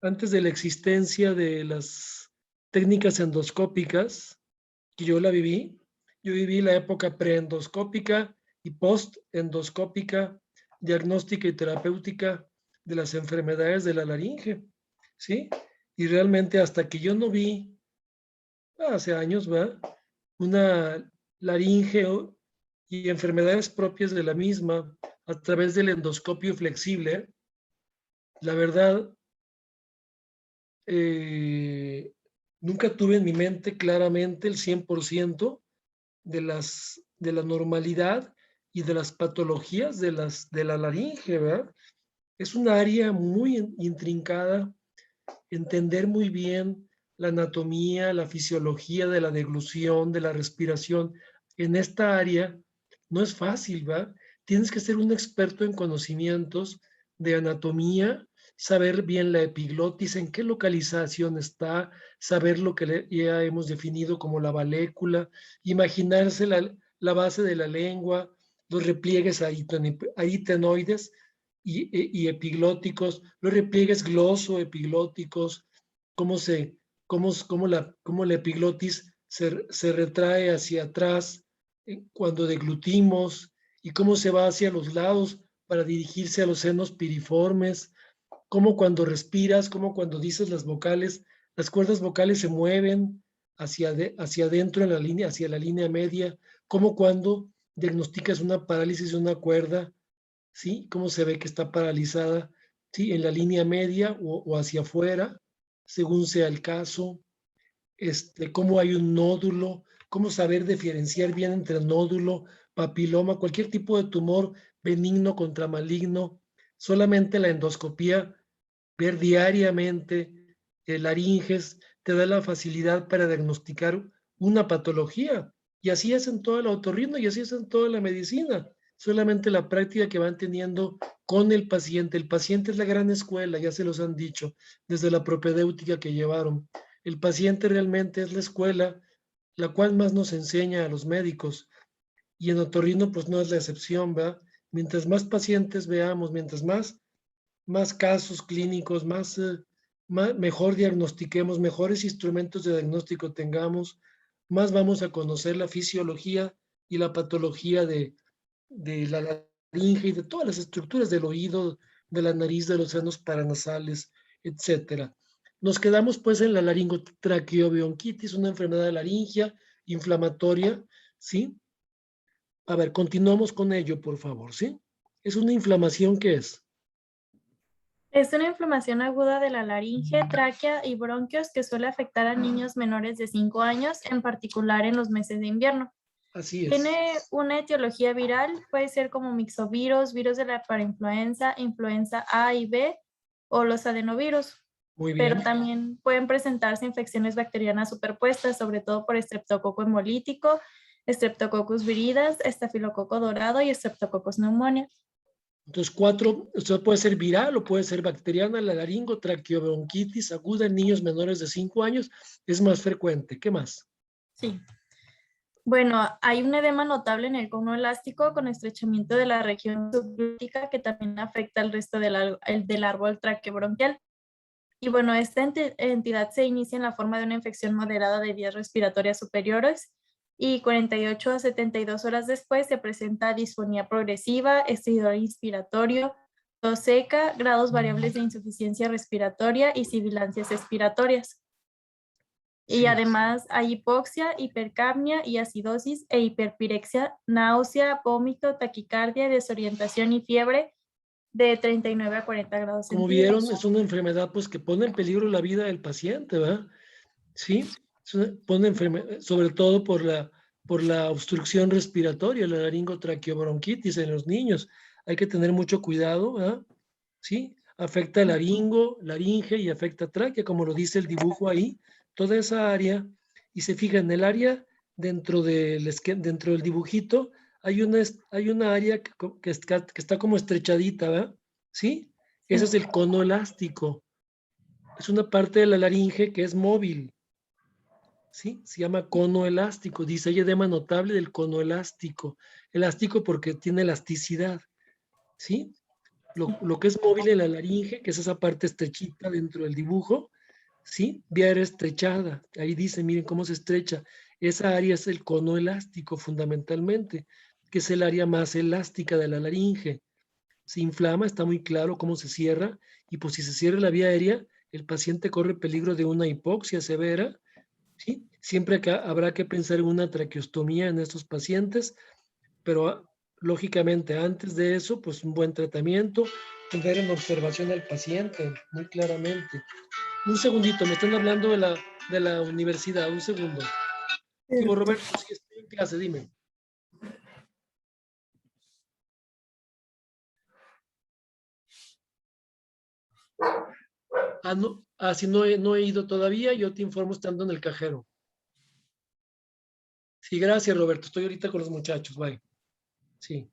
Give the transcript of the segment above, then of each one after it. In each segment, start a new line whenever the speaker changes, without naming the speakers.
antes de la existencia de las técnicas endoscópicas, que yo viví la época preendoscópica y postendoscópica, diagnóstica y terapéutica de las enfermedades de la laringe, ¿sí? Y realmente hasta que yo no vi, hace años, ¿va? Una laringe y enfermedades propias de la misma a través del endoscopio flexible, la verdad, eh, nunca tuve en mi mente claramente el 100% de la normalidad y de las patologías de la laringe, ¿verdad? Es un área muy intrincada, entender muy bien la anatomía, la fisiología de la deglución, de la respiración. En esta área no es fácil, ¿va? Tienes que ser un experto en conocimientos de anatomía, saber bien la epiglotis, en qué localización está, saber lo que ya hemos definido como la valécula, imaginarse la base de la lengua, los repliegues aritenoides y epiglóticos, los repliegues glosoepiglóticos, cómo, se, cómo la epiglotis se retrae hacia atrás cuando deglutimos y cómo se va hacia los lados para dirigirse a los senos piriformes, cómo cuando respiras, cómo cuando dices las vocales, las cuerdas vocales se mueven hacia adentro en la línea, hacia la línea media, cómo cuando diagnosticas una parálisis de una cuerda, ¿sí? Cómo se ve que está paralizada, ¿sí? En la línea media o hacia afuera, según sea el caso, cómo hay un nódulo, cómo saber diferenciar bien entre nódulo, papiloma, cualquier tipo de tumor benigno contra maligno. Solamente la endoscopía, ver diariamente laringes, te da la facilidad para diagnosticar una patología. Y así es en toda la otorrino y así es en toda la medicina. Solamente la práctica que van teniendo con el paciente. El paciente es la gran escuela, ya se los han dicho, desde la propedéutica que llevaron. El paciente realmente es la escuela, la cual más nos enseña a los médicos. Y en otorrino, pues no es la excepción, ¿verdad? Mientras más pacientes veamos, mientras más casos clínicos, mejor diagnostiquemos, mejores instrumentos de diagnóstico tengamos, más vamos a conocer la fisiología y la patología de la laringe y de todas las estructuras del oído, de la nariz, de los senos paranasales, etcétera. Nos quedamos pues en la laringotraqueobronquitis, una enfermedad de laringia inflamatoria, ¿sí? A ver, continuamos con ello, por favor, ¿sí? Es una inflamación que es.
Es una inflamación aguda de la laringe, tráquea y bronquios que suele afectar a niños menores de 5 años, en particular en los meses de invierno.
Así es.
Tiene una etiología viral, puede ser como mixovirus, virus de la parainfluenza, influenza A y B o los adenovirus,
Muy
pero
bien.
también pueden presentarse infecciones bacterianas superpuestas, sobre todo por estreptococo hemolítico, Streptococcus viridis, estafilococo dorado y Streptococcus pneumoniae.
Entonces, esto puede ser viral o puede ser bacteriana, la laringotraqueobronquitis aguda en niños menores de 5 años es más frecuente. ¿Qué más?
Sí. Bueno, hay un edema notable en el cono elástico con estrechamiento de la región subglútica que también afecta al resto del árbol traqueobronquial. Y bueno, esta entidad se inicia en la forma de una infección moderada de vías respiratorias superiores y 48 a 72 horas después se presenta disfonía progresiva, estridor inspiratorio, tos seca, grados variables de insuficiencia respiratoria y sibilancias expiratorias. Y
Sí.
además hay hipoxia, hipercapnia y acidosis e hiperpirexia, náusea, vómito, taquicardia, desorientación y fiebre de 39 a 40 grados
Como vieron,
centígrados.
es una enfermedad pues que pone en peligro la vida del paciente, ¿verdad? Sí, sobre todo por la obstrucción respiratoria, la laringotraqueobronquitis en los niños. Hay que tener mucho cuidado, ¿verdad? Sí, afecta laringe y afecta tráquea, como lo dice el dibujo ahí, toda esa área. Y se fija en el área dentro del dibujito, hay una área que está como estrechadita, ¿verdad? ¿Sí? Ese
Sí.
es el cono elástico. Es una parte de la laringe que es móvil. ¿Sí? Se llama cono elástico. Dice, hay edema notable del cono elástico. Elástico porque tiene elasticidad. ¿Sí? Lo que es móvil en la laringe, que es esa parte estrechita dentro del dibujo, ¿sí? Vía aérea estrechada. Ahí dice, miren cómo se estrecha. Esa área es el cono elástico fundamentalmente, que es el área más elástica de la laringe. Se inflama, está muy claro cómo se cierra, y pues si se cierra la vía aérea, el paciente corre peligro de una hipoxia severa, ¿sí? Siempre habrá que pensar en una traqueostomía en estos pacientes, pero lógicamente antes de eso, pues un buen tratamiento, tener en observación al paciente muy claramente. Un segundito, me están hablando de la universidad, un segundo. ¿Qué hubo, Roberto? Sí, estoy en clase, dime. No, si no he ido todavía, yo te informo estando en el cajero. Sí, gracias, Roberto. Estoy ahorita con los muchachos, bye. Sí.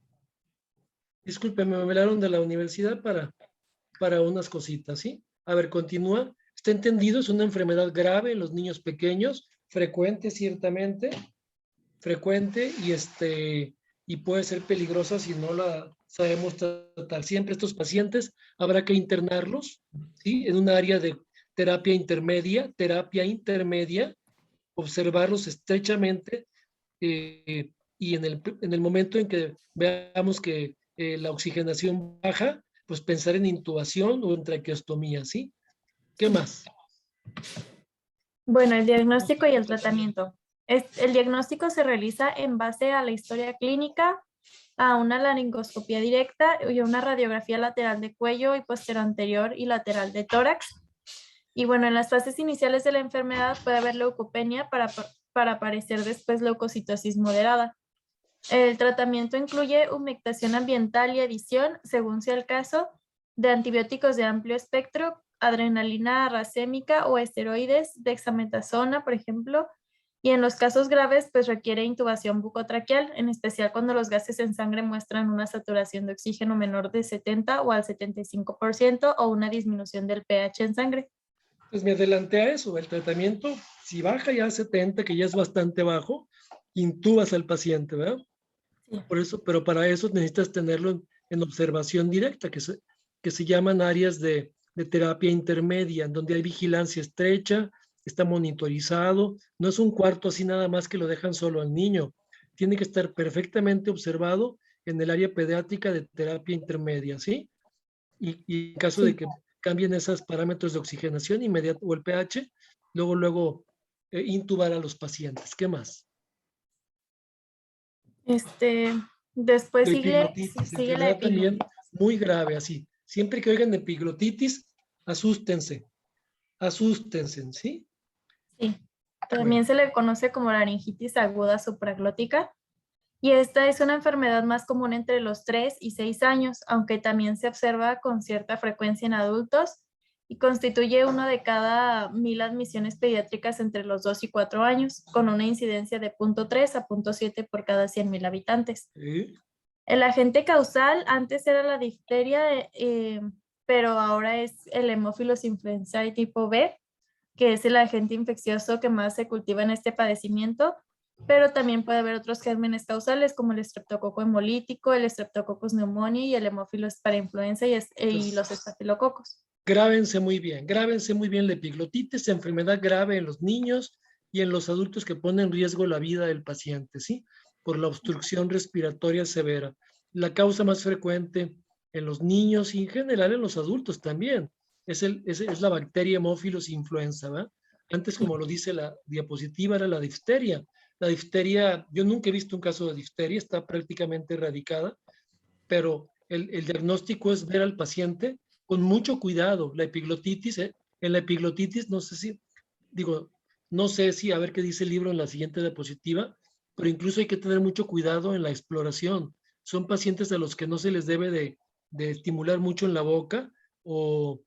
Discúlpeme, me hablaron de la universidad para unas cositas, ¿sí? A ver, continúa. Está entendido, es una enfermedad grave en los niños pequeños, frecuente ciertamente, frecuente y puede ser peligrosa si no la sabemos tratar. Siempre estos pacientes habrá que internarlos, ¿sí? En un área de terapia intermedia, observarlos estrechamente, y en el momento en que veamos que la oxigenación baja, pues pensar en intubación o en traqueostomía, ¿sí? ¿Qué más?
Bueno, el diagnóstico y el tratamiento. El diagnóstico se realiza en base a la historia clínica, a una laringoscopía directa y a una radiografía lateral de cuello y posterior anterior y lateral de tórax. Y bueno, en las fases iniciales de la enfermedad puede haber leucopenia para aparecer después leucocitosis moderada. El tratamiento incluye humectación ambiental y adición, según sea el caso, de antibióticos de amplio espectro, adrenalina racémica o esteroides, dexametasona, por ejemplo, y en los casos graves, pues requiere intubación bucotraqueal, en especial cuando los gases en sangre muestran una saturación de oxígeno menor de 70 o al 75% o una disminución del pH en sangre.
Pues me adelanté a eso, el tratamiento, si baja ya a 70, que ya es bastante bajo, intubas al paciente, ¿verdad?
Sí.
Por eso, pero para eso necesitas tenerlo en observación directa, que se llaman áreas de terapia intermedia, en donde hay vigilancia estrecha, está monitorizado, no es un cuarto así nada más que lo dejan solo al niño, tiene que estar perfectamente observado en el área pediátrica de terapia intermedia, ¿sí? Y en caso de
Sí.
que cambien esos parámetros de oxigenación inmediata o el pH, luego intubar a los pacientes. ¿Qué más?
Este, después
La
sigue,
epiglotitis,
sigue la
enfermedad también
epiglotitis.
muy grave, así. Siempre que oigan epiglotitis, asústense, asústense, ¿sí?
Sí.
Bueno,
También se le conoce como laringitis aguda supraglótica y esta es una enfermedad más común entre los 3 y 6 años, aunque también se observa con cierta frecuencia en adultos y constituye uno de cada 1000 admisiones pediátricas entre los 2 y 4 años, con una incidencia de 0.3 a 0.7 por cada 100,000 habitantes.
¿sí?
El agente causal antes era la difteria, pero ahora es el Haemophilus influenzae tipo B, que es el agente infeccioso que más se cultiva en este padecimiento, pero también puede haber otros gérmenes causales como el estreptococo hemolítico, el Streptococcus pneumoniae y el Haemophilus parainfluenza y
Entonces,
los estafilococos.
grábense muy bien la epiglotitis, enfermedad grave en los niños y en los adultos que pone en riesgo la vida del paciente, ¿sí? Por la obstrucción respiratoria severa. La causa más frecuente en los niños y en general en los adultos también es la bacteria Haemophilus influenza, ¿verdad? Antes, como lo dice la diapositiva, era la difteria. La difteria, yo nunca he visto un caso de difteria, está prácticamente erradicada, pero el diagnóstico es ver al paciente con mucho cuidado. La epiglotitis, en la epiglotitis, digo, no sé si, a ver qué dice el libro en la siguiente diapositiva, pero incluso hay que tener mucho cuidado en la exploración. Son pacientes a los que no se les debe de estimular mucho en la boca o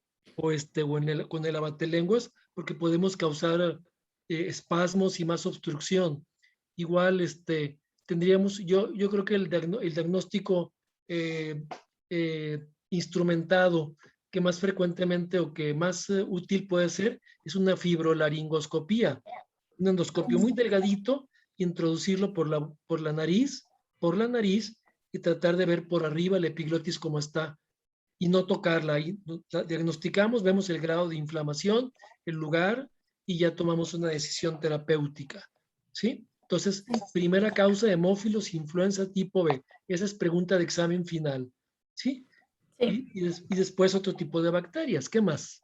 con el abatelenguas, porque podemos causar espasmos y más obstrucción. Igual, yo creo que el diagnóstico eh, instrumentado que más frecuentemente o que más útil puede ser es una fibrolaringoscopía, un endoscopio muy delgadito, introducirlo por la nariz y tratar de ver por arriba la epiglotis como está. y no tocarla. Ahí la diagnosticamos, vemos el grado de inflamación, el lugar y ya tomamos una decisión terapéutica. ¿Sí? Entonces, primera causa de hemófilos, influenza tipo B. Esa es pregunta de examen final. ¿Sí?
Sí.
Y después otro tipo de bacterias. ¿Qué más?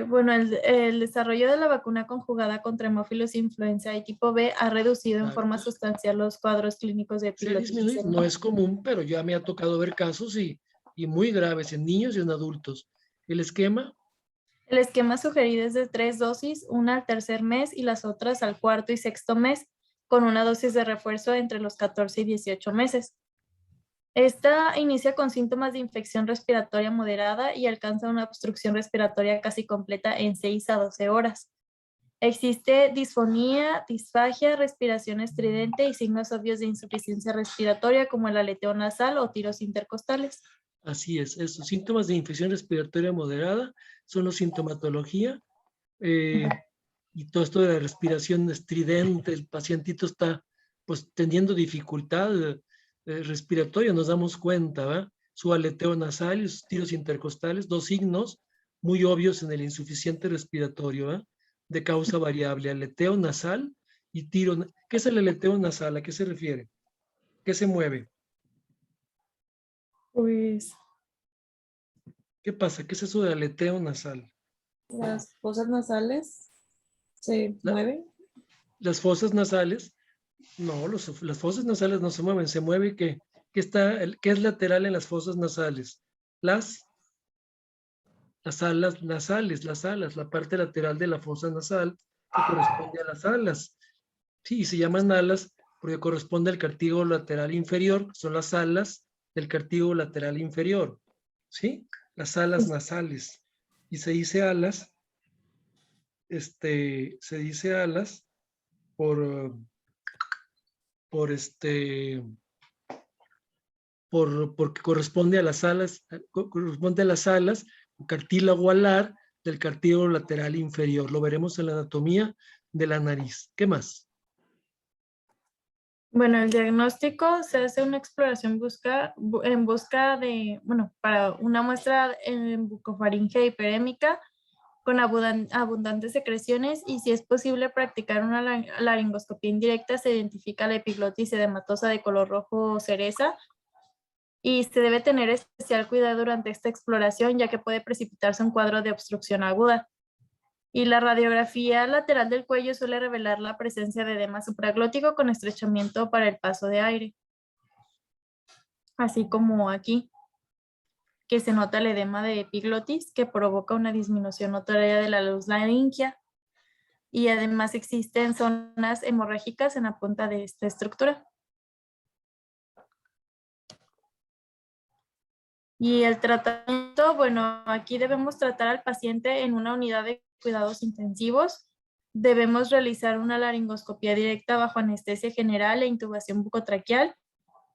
Bueno, el desarrollo de la vacuna conjugada contra hemófilos influenza y tipo B ha reducido en forma
Exacto.
sustancial los cuadros clínicos de
Se ha
epiglotitis
disminuido. No
semiana.
es común, pero ya me ha tocado ver casos y muy graves en niños y en adultos. El esquema,
El esquema sugerido es de 3 dosis, una al tercer mes y las otras al cuarto y sexto mes, con una dosis de refuerzo entre los 14 y 18 meses. Esta inicia con síntomas de infección respiratoria moderada y alcanza una obstrucción respiratoria casi completa en 6 a 12 horas. Existe disfonía, disfagia, respiración estridente y signos obvios de insuficiencia respiratoria como el aleteo nasal o tiros intercostales.
así es. Esos síntomas de infección respiratoria moderada son la sintomatología eh, y todo esto de la respiración estridente. El pacientito está pues teniendo dificultad respiratoria, nos damos cuenta, ¿va? Su aleteo nasal y sus tiros intercostales, dos signos muy obvios en el insuficiente respiratorio, ¿va? De causa variable, aleteo nasal y tiro. ¿Qué es el aleteo nasal? ¿A qué se refiere? ¿Qué se mueve?
Pues
¿Qué pasa? ¿Qué es eso de aleteo nasal?
las fosas nasales se
La-
mueven.
las fosas nasales, no, las fosas nasales no se mueve ¿qué es lateral en las fosas nasales? Las, las alas nasales, las alas, la parte lateral de la fosa nasal que corresponde a las alas. Sí, y se llaman alas porque corresponde al cartílago lateral inferior, que son las alas del cartílago lateral inferior. ¿Sí? Las alas nasales. Y se dice alas, se dice alas por, por porque corresponde a las alas, o cartílago alar del cartílago lateral inferior. Lo veremos en la anatomía de la nariz. ¿Qué más?
Bueno, el diagnóstico se hace una exploración en busca de, bueno, para una muestra en bucofaringe hiperémica con abundantes secreciones y si es posible practicar una laringoscopía indirecta, se identifica la epiglotis edematosa de color rojo cereza y se debe tener especial cuidado durante esta exploración ya que puede precipitarse un cuadro de obstrucción aguda. Y la radiografía lateral del cuello suele revelar la presencia de edema supraglótico con estrechamiento para el paso de aire, así como aquí, que se nota el edema de epiglotis que provoca una disminución notoria de la luz laringia y además existen zonas hemorrágicas en la punta de esta estructura. Y el tratamiento, bueno, aquí debemos tratar al paciente en una unidad de cuidados intensivos. Debemos realizar una laringoscopia directa bajo anestesia general e intubación bucotraqueal.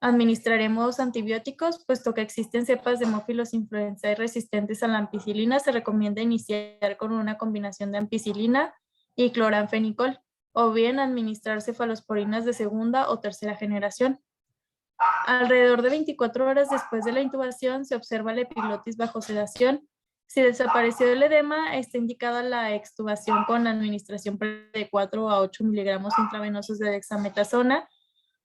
Administraremos antibióticos, puesto que existen cepas de hemófilos influenzae resistentes a la ampicilina. Se recomienda iniciar con una combinación de ampicilina y cloranfenicol, o bien administrar cefalosporinas de segunda o tercera generación. Alrededor de 24 horas después de la intubación se observa la epiglotis bajo sedación. Si desapareció el edema, está indicada la extubación con administración de 4 a 8 miligramos intravenosos de dexametasona.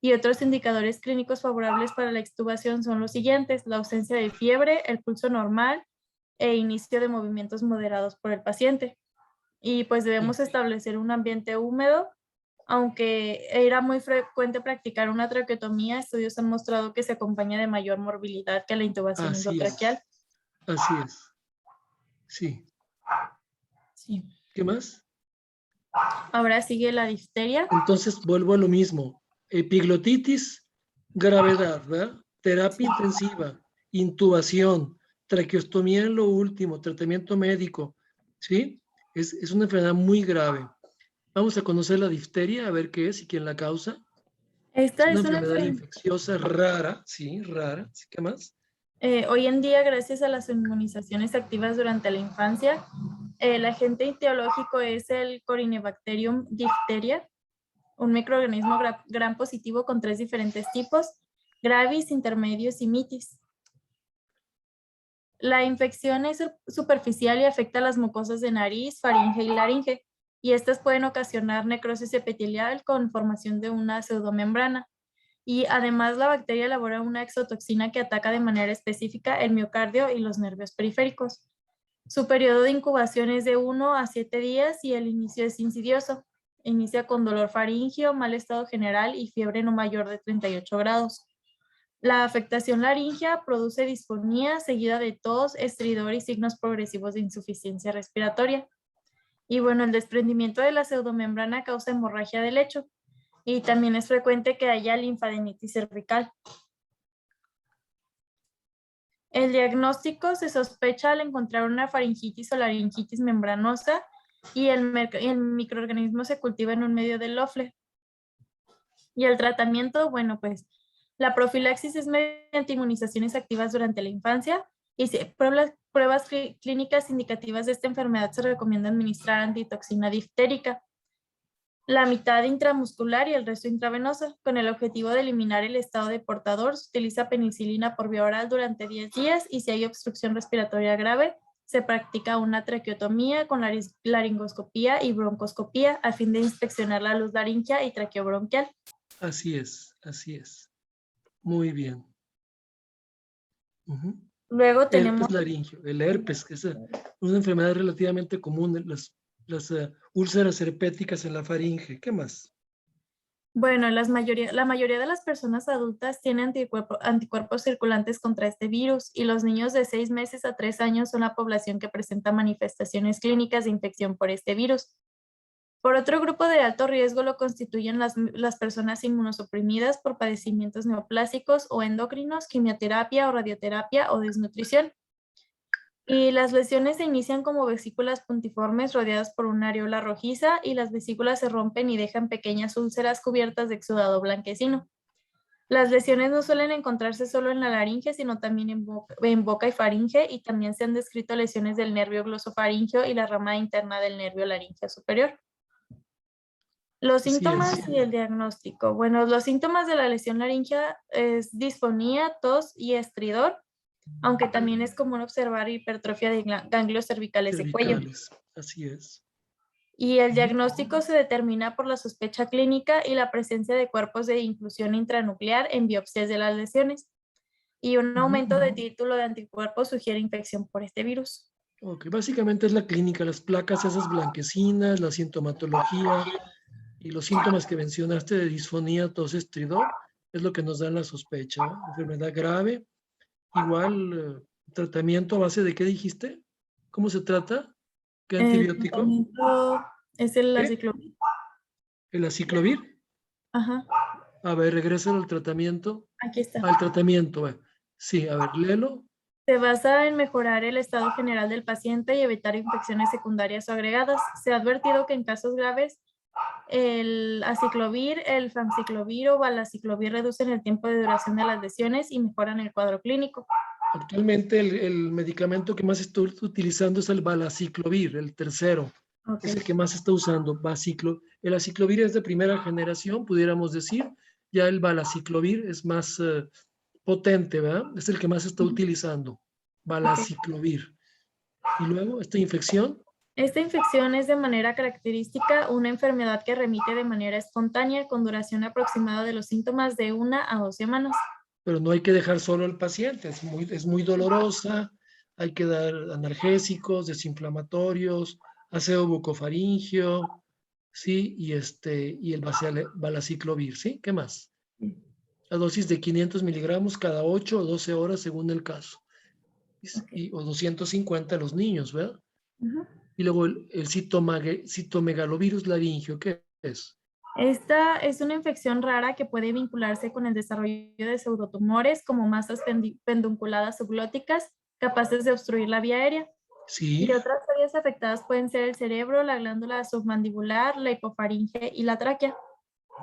Y otros indicadores clínicos favorables para la extubación son los siguientes: la ausencia de fiebre, el pulso normal e inicio de movimientos moderados por el paciente. Y pues debemos
Sí,
establecer un ambiente húmedo. Aunque era muy frecuente practicar una traqueotomía, estudios han mostrado que se acompaña de mayor morbilidad que la intubación
así
endotraqueal.
es, así es. Sí.
Sí.
¿Qué más?
Ahora sigue la difteria.
Entonces vuelvo a lo mismo. Epiglotitis, gravedad, ¿verdad? Terapia intensiva, intubación, traqueostomía en lo último, tratamiento médico, ¿sí? Es una enfermedad muy grave. Vamos a conocer la difteria, a ver qué es y quién la causa. Es
Esta
una
es una
enfermedad
enfermedad.
infecciosa rara, sí, rara. ¿Sí? ¿Qué más?
Hoy en día, gracias a las inmunizaciones activas durante la infancia, el agente etiológico es el Corynebacterium diphtheria, un microorganismo gram positivo con 3 diferentes tipos: gravis, intermedios y mitis. La infección es superficial y afecta a las mucosas de nariz, faringe y laringe, y estas pueden ocasionar necrosis epitelial con formación de una pseudomembrana. Y además la bacteria elabora una exotoxina que ataca de manera específica el miocardio y los nervios periféricos. Su periodo de incubación es de 1 a 7 días y el inicio es insidioso. Inicia con dolor faríngeo, mal estado general y fiebre no mayor de 38 grados. La afectación laringea produce disfonía seguida de tos, estridor y signos progresivos de insuficiencia respiratoria. Y bueno, el desprendimiento de la pseudomembrana causa hemorragia del lecho. Y también es frecuente que haya linfadenitis cervical. El diagnóstico se sospecha al encontrar una faringitis o laringitis membranosa y el microorganismo se cultiva en un medio de Loeffler. Y el tratamiento, bueno, pues la profilaxis es mediante inmunizaciones activas durante la infancia y pruebas clínicas indicativas de esta enfermedad se recomienda administrar antitoxina diftérica. La mitad intramuscular y el resto intravenoso. Con el objetivo de eliminar el estado de portador, se utiliza penicilina por vía oral durante 10 días y si hay obstrucción respiratoria grave, se practica una traqueotomía con laringoscopía y broncoscopía a fin de inspeccionar la luz laringea y traqueobronquial.
Así es, así es. Muy bien.
Luego tenemos...
Herpes laringio, el herpes, que es una enfermedad relativamente común, las úlceras herpéticas en la faringe. ¿Qué más?
Bueno, la mayoría de las personas adultas tienen anticuerpos circulantes contra este virus y los niños de 6 meses a 3 años son la población que presenta manifestaciones clínicas de infección por este virus. Por otro grupo de alto riesgo lo constituyen las personas inmunosuprimidas por padecimientos neoplásicos o endocrinos, quimioterapia o radioterapia o desnutrición. Y las lesiones se inician como vesículas puntiformes rodeadas por una areola rojiza y las vesículas se rompen y dejan pequeñas úlceras cubiertas de exudado blanquecino. Las lesiones no suelen encontrarse solo en la laringe, sino también en boca y faringe, y también se han descrito lesiones del nervio glosofaringeo y la rama interna del nervio laringeo superior. Los síntomas y el diagnóstico. Bueno, los síntomas de la lesión laringea es disfonía, tos y estridor, aunque también es común observar hipertrofia de ganglios cervicales de cuello.
Así es.
Y el diagnóstico se determina por la sospecha clínica y la presencia de cuerpos de inclusión intranuclear en biopsias de las lesiones. Y un aumento de título de anticuerpos sugiere infección por este virus.
Ok, básicamente es la clínica, las placas esas blanquecinas, la sintomatología y los síntomas que mencionaste de disfonía, tos, estridor, es lo que nos da la sospecha, ¿no? Enfermedad grave, igual tratamiento a base de ¿qué dijiste? ¿Cómo se trata? ¿Qué antibiótico?
El tratamiento es el aciclovir.
¿El aciclovir?
Ajá.
A ver, regresa al tratamiento.
Aquí está.
Al tratamiento, sí, a ver, léelo.
Se basa en mejorar el estado general del paciente y evitar infecciones secundarias o agregadas. Se ha advertido que en casos graves el aciclovir, el famciclovir o valaciclovir reducen el tiempo de duración de las lesiones y mejoran el cuadro clínico.
Actualmente el medicamento que más estoy utilizando es el valaciclovir, el tercero. Okay. Es el que más se está usando, el aciclovir es de primera generación, pudiéramos decir. Ya el valaciclovir es más potente, ¿verdad? Es el que más se está utilizando, valaciclovir. Y luego, esta infección.
Esta infección es de manera característica una enfermedad que remite de manera espontánea con duración aproximada de los síntomas de 1 a 2 semanas.
Pero no hay que dejar solo al paciente, es muy dolorosa, hay que dar analgésicos, desinflamatorios, aseo bucofaringeo, ¿sí? Y el valaciclovir, ¿sí? ¿Qué más? La dosis de 500 miligramos cada 8 o 12 horas según el caso. O 250 a los niños, ¿verdad? Y luego el citomegalovirus laringio, ¿qué es?
Esta es una infección rara que puede vincularse con el desarrollo de pseudotumores como masas pedunculadas subglóticas capaces de obstruir la vía aérea.
Sí.
Y otras áreas afectadas pueden ser el cerebro, la glándula submandibular, la hipofaringe y la tráquea.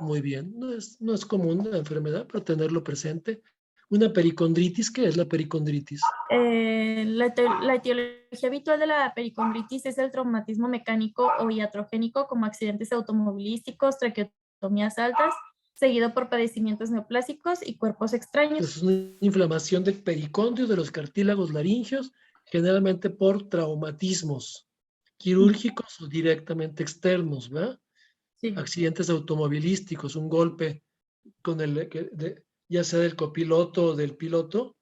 Muy bien, no es común la enfermedad, pero tenerlo presente. Una pericondritis, ¿qué es la pericondritis?
La etiología habitual de la pericondritis es el traumatismo mecánico o iatrogénico como accidentes automovilísticos, traqueotomías altas, seguido por padecimientos neoplásicos y cuerpos extraños.
Entonces, es una inflamación del pericondrio, de los cartílagos laringeos, generalmente por traumatismos quirúrgicos o directamente externos, ¿verdad?
Sí.
Accidentes automovilísticos, un golpe con ya sea del copiloto o del piloto,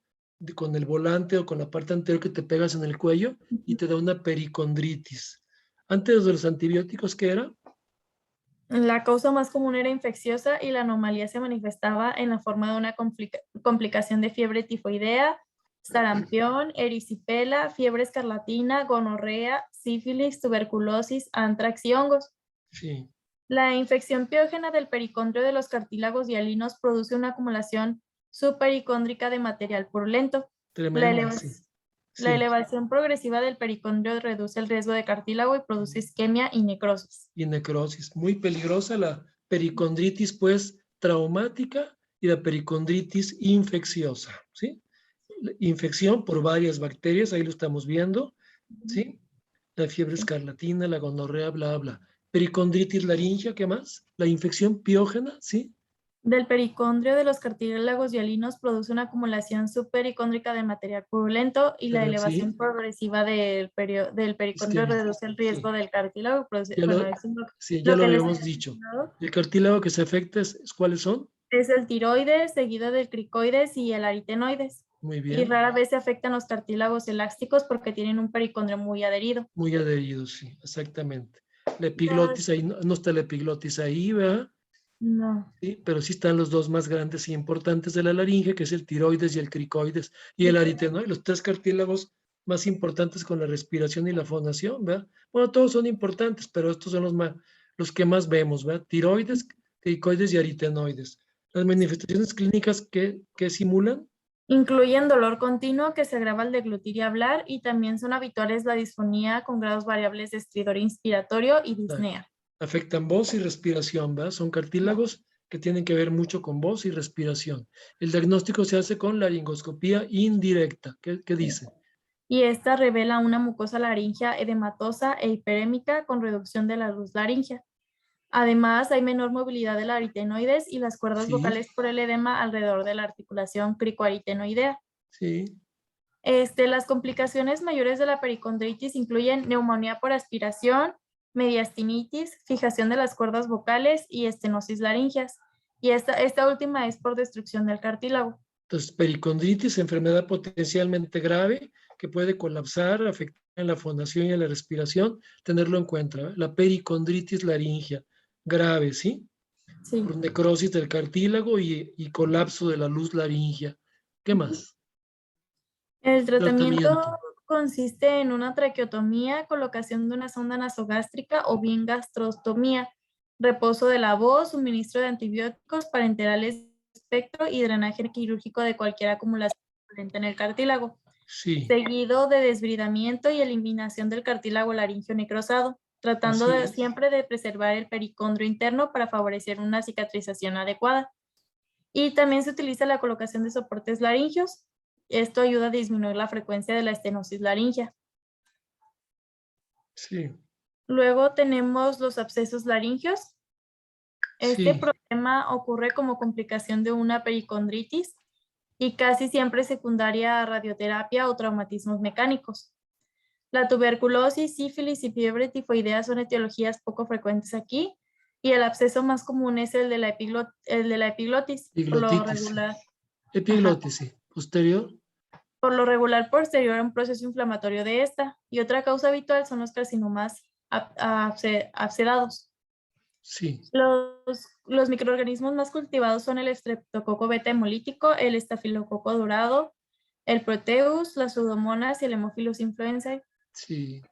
con el volante o con la parte anterior que te pegas en el cuello y te da una pericondritis. Antes de los antibióticos, ¿qué era?
La causa más común era infecciosa y la anomalía se manifestaba en la forma de una complicación de fiebre tifoidea, sarampión, erisipela, fiebre escarlatina, gonorrea, sífilis, tuberculosis, antrax y hongos.
Sí,
La infección piógena del pericondrio de los cartílagos hialinos produce una acumulación subpericóndrica de material purulento. La
tremenda,
elevación,
sí.
la
Sí,
elevación progresiva del pericondrio reduce el riesgo de cartílago y produce isquemia y necrosis.
y necrosis. Muy peligrosa la pericondritis, pues, traumática y la pericondritis infecciosa, ¿sí? Infección por varias bacterias, ahí lo estamos viendo, ¿sí? La fiebre escarlatina, la gonorrea, bla, bla. Pericondritis laringea, ¿qué más? La infección piógena, ¿sí?
Del pericondrio de los cartílagos hialinos produce una acumulación subpericóndrica de material purulento y la elevación
Sí,
progresiva del pericondrio
isquemia,
reduce el riesgo
sí.
del cartílago.
Ya
Bueno,
lo,
eso es
sí, ya
lo
lo
que les he
habíamos dicho.
mencionado.
El cartílago que se afecta ¿cuáles son?
Es el tiroides, seguido del cricoides y el aritenoides.
Muy
Y
bien,
rara vez se afectan los cartílagos elásticos porque tienen un pericondrio muy adherido.
muy adheridos, sí, exactamente. La
Ya,
epiglotis, ahí no está la epiglotis ahí, ¿verdad?
no.
Sí, pero sí están los dos más grandes y importantes de la laringe, que es el tiroides y el cricoides, y el
Cricoides.
aritenoide, los tres cartílagos más importantes con la respiración y la fonación, ¿verdad? Bueno, todos son importantes, pero estos son los que más vemos, ¿verdad? Tiroides, cricoides y aritenoides. Las manifestaciones clínicas que simulan,
Incluyen dolor continuo que se agrava al deglutir y hablar, y también son habituales la disfonía con grados variables de estridor inspiratorio y disnea.
afectan voz y respiración, ¿verdad? Son cartílagos que tienen que ver mucho con voz y respiración. El diagnóstico se hace con laringoscopía indirecta. ¿Qué dice?
Y esta revela una mucosa laringea edematosa e hiperémica con reducción de la luz laringea. Además, hay menor movilidad del aritenoides y las cuerdas
Sí,
vocales por el edema alrededor de la articulación cricoaritenoidea.
sí.
Las complicaciones mayores de la pericondritis incluyen neumonía por aspiración, mediastinitis, fijación de las cuerdas vocales y estenosis laringeas. Y esta última es por destrucción del cartílago.
Entonces, pericondritis, enfermedad potencialmente grave que puede colapsar, afectar en la fonación y en la respiración, tenerlo en cuenta. ¿Eh? La pericondritis laringea, grave, ¿sí?
Sí.
Por necrosis del cartílago y colapso de la luz laringea. ¿Qué más?
El tratamiento
Tratamiento.
consiste en una traqueotomía, colocación de una sonda nasogástrica o bien gastrostomía, reposo de la voz, suministro de antibióticos parenterales de espectro y drenaje quirúrgico de cualquier acumulación en el cartílago,
Sí,
seguido de desbridamiento y eliminación del cartílago laringio necrosado, tratando
así es.
siempre de preservar el pericondrio interno para favorecer una cicatrización adecuada. Y también se utiliza la colocación de soportes laringios. Esto ayuda a disminuir la frecuencia de la estenosis laringea.
Sí,
Luego tenemos los abscesos laringios. Este
sí,
problema ocurre como complicación de una pericondritis y casi siempre es secundaria a radioterapia o traumatismos mecánicos. La tuberculosis, sífilis y fiebre tifoidea son etiologías poco frecuentes aquí, y el absceso más común es el de la epiglotis, por lo
epiglotitis, sí.
regular. Ajá.
Epiglotis, sí. Posterior,
Por lo regular posterior a un proceso inflamatorio de esta. Y otra causa habitual son los carcinomas abscedados.
sí.
Los microorganismos más cultivados son el estreptococo beta hemolítico, el estafilococo dorado, el proteus, las pseudomonas y el hemophilus influenzae.
Sí.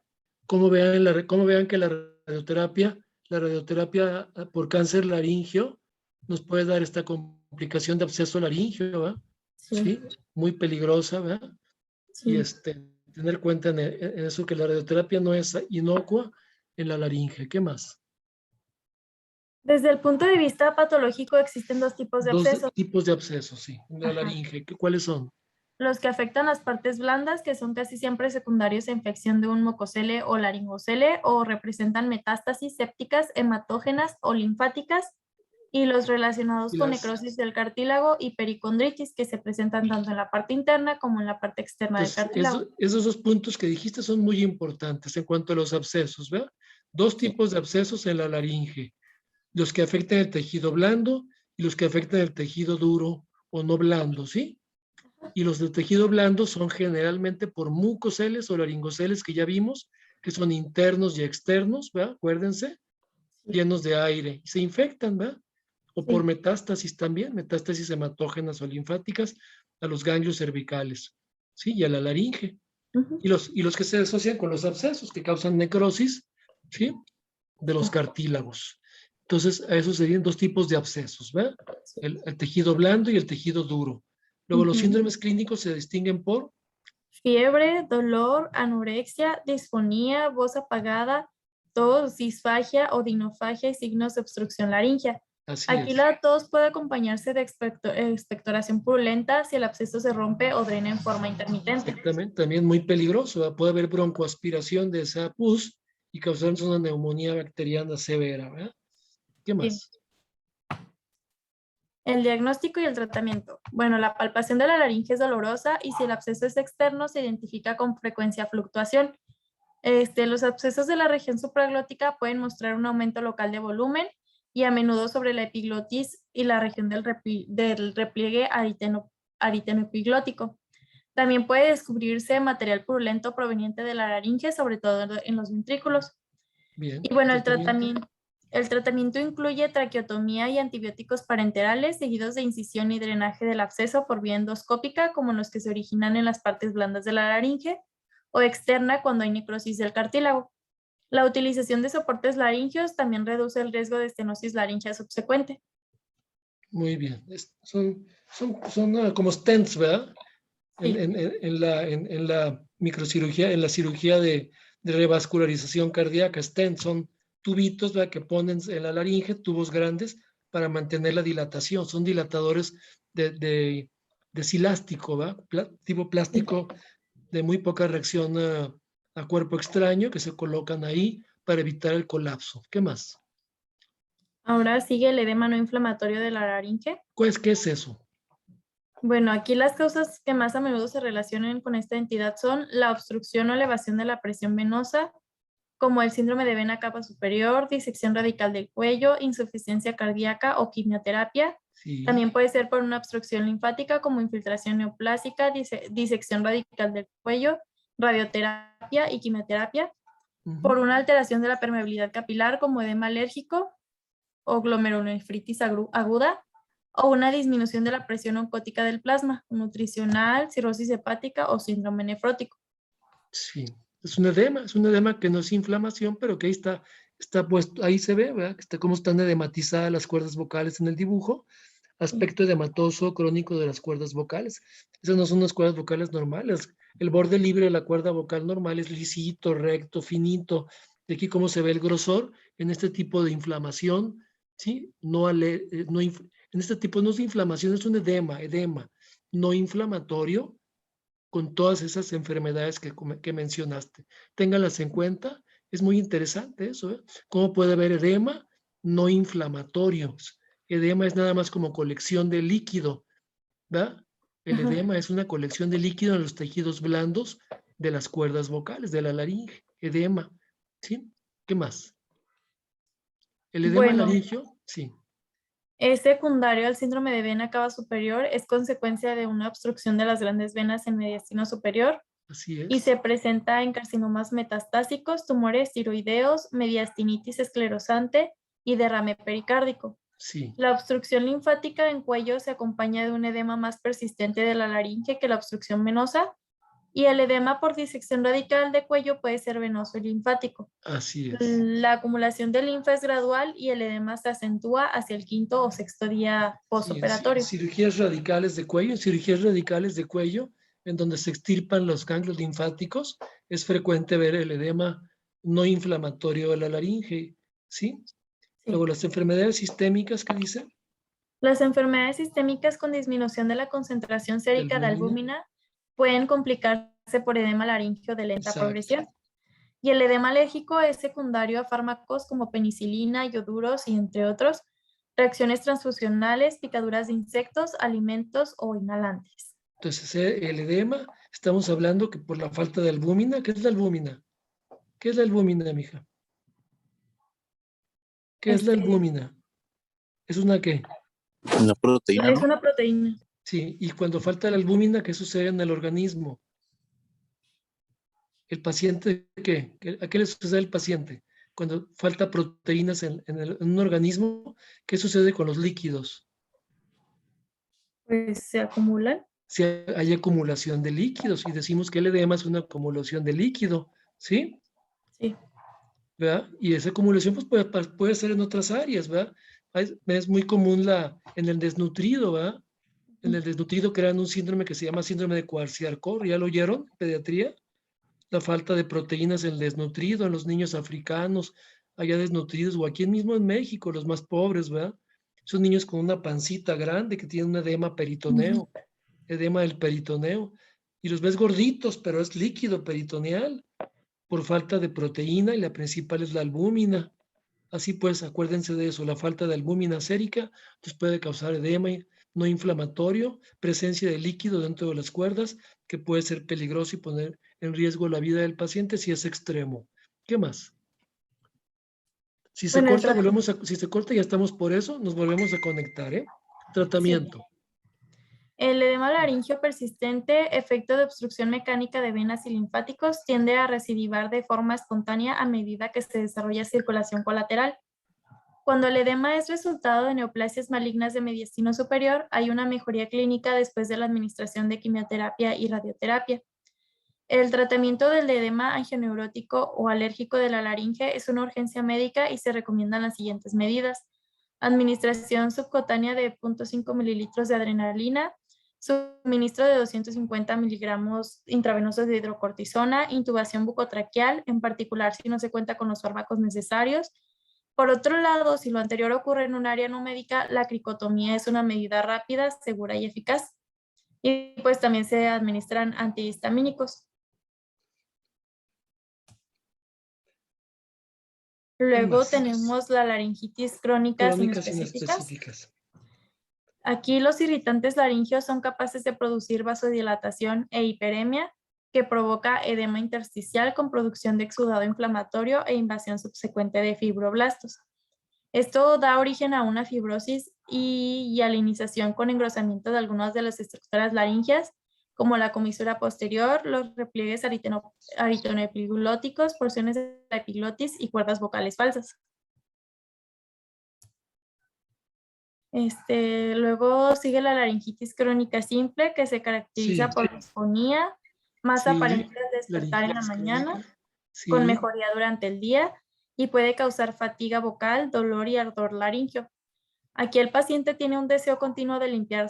Como vean que la radioterapia por cáncer laringio nos puede dar esta complicación de absceso laringio, ¿verdad?
Sí,
Sí, muy peligrosa, ¿verdad? Y
sí.
tener cuenta en eso que la radioterapia no es inocua en la laringe. ¿Qué más?
Desde el punto de vista patológico existen dos tipos de
Dos
abscesos.
tipos de abscesos, sí, en la
Ajá.
laringe. ¿Cuáles son?
Los que afectan las partes blandas, que son casi siempre secundarios a infección de un mucocele o laringocele, o representan metástasis sépticas, hematógenas o linfáticas. y los relacionados
Y
con
las,
necrosis del cartílago y pericondritis que se presentan tanto en la parte interna como en la parte externa del
entonces,
cartílago.
esos dos puntos que dijiste son muy importantes en cuanto a los abscesos, ¿verdad? Dos
Sí.
tipos de abscesos en la laringe, los que afectan el tejido blando y los que afectan el tejido duro o no blando, ¿sí? Y los de tejido blando son generalmente por mucoceles o laringoceles que ya vimos, que son internos y externos, ¿verdad? Acuérdense, llenos de aire y se infectan, ¿verdad? O por
Sí.
metástasis también, metástasis hematógenas o linfáticas a los ganglios cervicales, ¿sí? Y a la laringe.
Ujú.
Y los que se asocian con los abscesos que causan necrosis, ¿sí? De los cartílagos. Entonces, a esos serían dos tipos de abscesos, ¿verdad?
Sí.
El tejido blando y el tejido duro. Luego, los
Ujú.
síndromes clínicos se distinguen por,
Fiebre, dolor, anorexia, disfonía, voz apagada, tos, disfagia o dinofagia y signos de obstrucción laringea.
así
Aquí
es,
la tos puede acompañarse de expectoración purulenta si el absceso se rompe o drena en forma intermitente.
exactamente, también muy peligroso, ¿verdad? Puede haber broncoaspiración de esa pus y causarnos una neumonía bacteriana severa, ¿verdad? ¿Qué
Sí.
más?
El diagnóstico y el tratamiento. Bueno, la palpación de la laringe es dolorosa y si el absceso es externo se identifica con frecuencia fluctuación. Los abscesos de la región supraglótica pueden mostrar un aumento local de volumen y a menudo sobre la epiglotis y la región del repliegue aritenoepiglótico. También puede descubrirse material purulento proveniente de la laringe, sobre todo en los ventrículos.
Bien,
Y bueno,
tratamiento.
el tratamiento incluye traqueotomía y antibióticos parenterales seguidos de incisión y drenaje del absceso por vía endoscópica, como los que se originan en las partes blandas de la laringe, o externa cuando hay necrosis del cartílago. La utilización de soportes laringeos también reduce el riesgo de estenosis laringea subsecuente.
Muy bien. Son como stents, ¿verdad? En,
Sí.
en- en la microcirugía, en la cirugía de revascularización cardíaca, stents son tubitos, ¿verdad? Que ponen en la laringe, tubos grandes para mantener la dilatación. Son dilatadores de silástico, ¿verdad? Tipo
Sí.
plástico de muy poca reacción a cuerpo extraño que se colocan ahí para evitar el colapso. ¿Qué más?
Ahora sigue el edema no inflamatorio de la laringe.
Pues, ¿qué es eso?
Bueno, aquí las causas que más a menudo se relacionan con esta entidad son la obstrucción o elevación de la presión venosa, como el síndrome de vena cava superior, disección radical del cuello, insuficiencia cardíaca o quimioterapia.
Sí.
También puede ser por una obstrucción linfática como infiltración neoplásica, disección radical del cuello, radioterapia y quimioterapia. Por
Ujú.
una alteración de la permeabilidad capilar como edema alérgico o glomerulonefritis aguda, o una disminución de la presión oncótica del plasma, nutricional, cirrosis hepática o síndrome nefrótico.
Sí, es un edema que no es inflamación, pero que ahí está puesto, ahí se ve, ¿verdad? Que está cómo están edematizadas las cuerdas vocales en el dibujo,
Sí.
aspecto edematoso crónico de las cuerdas vocales. Esas no son las cuerdas vocales normales. El borde libre de la cuerda vocal normal es lisito, recto, finito. De aquí cómo se ve el grosor en este tipo de inflamación, ¿sí? En este tipo no es inflamación, es un edema no inflamatorio con todas esas enfermedades que mencionaste. Ténganlas en cuenta, es muy interesante eso, ¿eh? ¿Cómo puede haber edema no inflamatorios? Edema es nada más como colección de líquido, ¿verdad? El
Ajá.
edema es una colección de líquido en los tejidos blandos de las cuerdas vocales, de la laringe. Edema, ¿sí? ¿Qué más? El edema
Bueno,
laringio, sí,
es secundario al síndrome de vena cava superior, es consecuencia de una obstrucción de las grandes venas en mediastino superior
así
y
es.
se presenta en carcinomas metastásicos, tumores tiroideos, mediastinitis esclerosante y derrame pericárdico.
Sí,
La obstrucción linfática en cuello se acompaña de un edema más persistente de la laringe que la obstrucción venosa y el edema por disección radical de cuello puede ser venoso y linfático.
así es.
La acumulación de linfa es gradual y el edema se acentúa hacia el quinto o sexto día
Sí,
postoperatorio.
cirugías radicales de cuello, en cirugías radicales de cuello, en donde se extirpan los ganglios linfáticos, es frecuente ver el edema no inflamatorio de la laringe, ¿sí?
Sí.
Luego las enfermedades sistémicas que dice,
Las enfermedades sistémicas con disminución de la concentración
de
sérica de
albúmina,
albúmina pueden complicarse por edema laríngeo de lenta
exacto,
progresión. Y el edema alérgico es secundario a fármacos como penicilina, ioduros y entre otros. reacciones transfusionales, picaduras de insectos, alimentos o inhalantes.
Entonces, el edema, estamos hablando que por la falta de albúmina. ¿Qué es la albúmina? ¿Qué es la albúmina, mija? ¿Qué es la
Este,
albúmina? ¿Es una qué?
Una proteína,
es
¿no?
una proteína.
Sí, y cuando falta la albúmina, ¿qué sucede en el organismo? ¿El paciente qué? ¿A qué le sucede al paciente? Cuando falta proteínas en un organismo, ¿qué sucede con los líquidos?
Pues se acumulan.
Si hay acumulación de líquidos y decimos que el edema es una acumulación de líquido, ¿sí?
Sí.
¿Verdad? Y esa acumulación pues, puede ser en otras áreas, ¿verdad? Es muy común en el desnutrido, ¿verdad? En el desnutrido crean un síndrome que se llama síndrome de Kwashiorkor, ¿ya lo oyeron? Pediatría. La falta de proteínas en el desnutrido, en los niños africanos, allá desnutridos, o aquí mismo en México, los más pobres, ¿verdad? Son niños con una pancita grande que tienen un edema peritoneo, edema del peritoneo, y los ves gorditos, pero es líquido peritoneal por falta de proteína y la principal es la albúmina. Así pues, acuérdense de eso, la falta de albúmina sérica pues puede causar edema no inflamatorio, presencia de líquido dentro de las cuerdas, que puede ser peligroso y poner en riesgo la vida del paciente si es extremo. ¿Qué más? Si se
Bueno,
corta, si se corta, ya estamos por eso, nos volvemos a conectar, ¿eh?
sí.
Tratamiento.
El edema laringio persistente, efecto de obstrucción mecánica de venas y linfáticos, tiende a recidivar de forma espontánea a medida que se desarrolla circulación colateral. Cuando el edema es resultado de neoplasias malignas de mediastino superior, hay una mejoría clínica después de la administración de quimioterapia y radioterapia. El tratamiento del edema angioneurótico o alérgico de la laringe es una urgencia médica y se recomiendan las siguientes medidas: administración subcutánea de 0.5 mililitros de adrenalina, suministro de 250 miligramos intravenosos de hidrocortisona, intubación bucotraqueal, en particular si no se cuenta con los fármacos necesarios. Por otro lado, si lo anterior ocurre en un área no médica, la cricotomía es una medida rápida, segura y eficaz. Y pues también se administran antihistamínicos. Luego tenemos la laringitis crónicas
Crónicas
inespecíficas.
inespecíficas.
Aquí los irritantes laringios son capaces de producir vasodilatación e hiperemia, que provoca edema intersticial con producción de exudado inflamatorio e invasión subsecuente de fibroblastos. Esto da origen a una fibrosis y alinización con engrosamiento de algunas de las estructuras laringias, como la comisura posterior, los repliegues aritenoepiglóticos, porciones de la epiglotis y cuerdas vocales falsas. Luego sigue la laringitis crónica simple, que se caracteriza por disfonía, más aparente al despertar en la mañana, con mejoría durante el día, y puede causar fatiga vocal, dolor y ardor laringio. Aquí el paciente tiene un deseo continuo de limpiar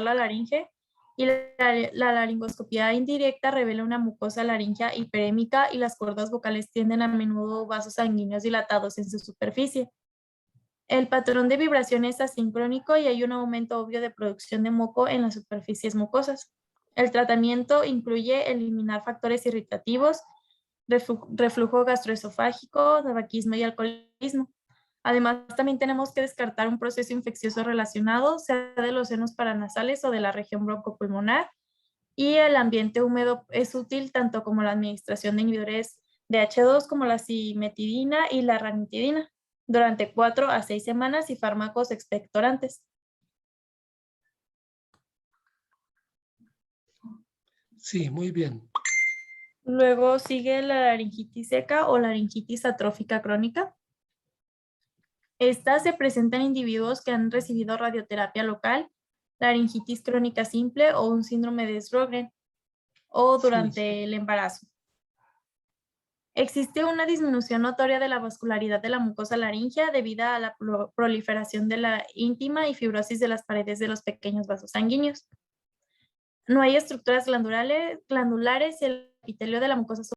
la laringe, y la laringoscopía indirecta revela una mucosa laringea hiperémica y las cuerdas vocales tienen a menudo vasos sanguíneos dilatados en su superficie. El patrón de vibración es asincrónico y hay un aumento obvio de producción de moco en las superficies mucosas. El tratamiento incluye eliminar factores irritativos, reflujo gastroesofágico, tabaquismo y alcoholismo. Además, también tenemos que descartar un proceso infeccioso relacionado, sea de los senos paranasales o de la región broncopulmonar. Y el ambiente húmedo es útil tanto como la administración de inhibidores de H2 como la cimetidina y la ranitidina durante 4 a 6 semanas y fármacos expectorantes.
Sí, muy bien.
Luego sigue la laringitis seca o laringitis atrófica crónica. Esta se presenta en individuos que han recibido radioterapia local, laringitis crónica simple o un síndrome de Sjögren, o durante el embarazo. Existe una disminución notoria de la vascularidad de la mucosa laringea debido a la proliferación de la íntima y fibrosis de las paredes de los pequeños vasos sanguíneos. No hay estructuras glandulares y el epitelio de la mucosa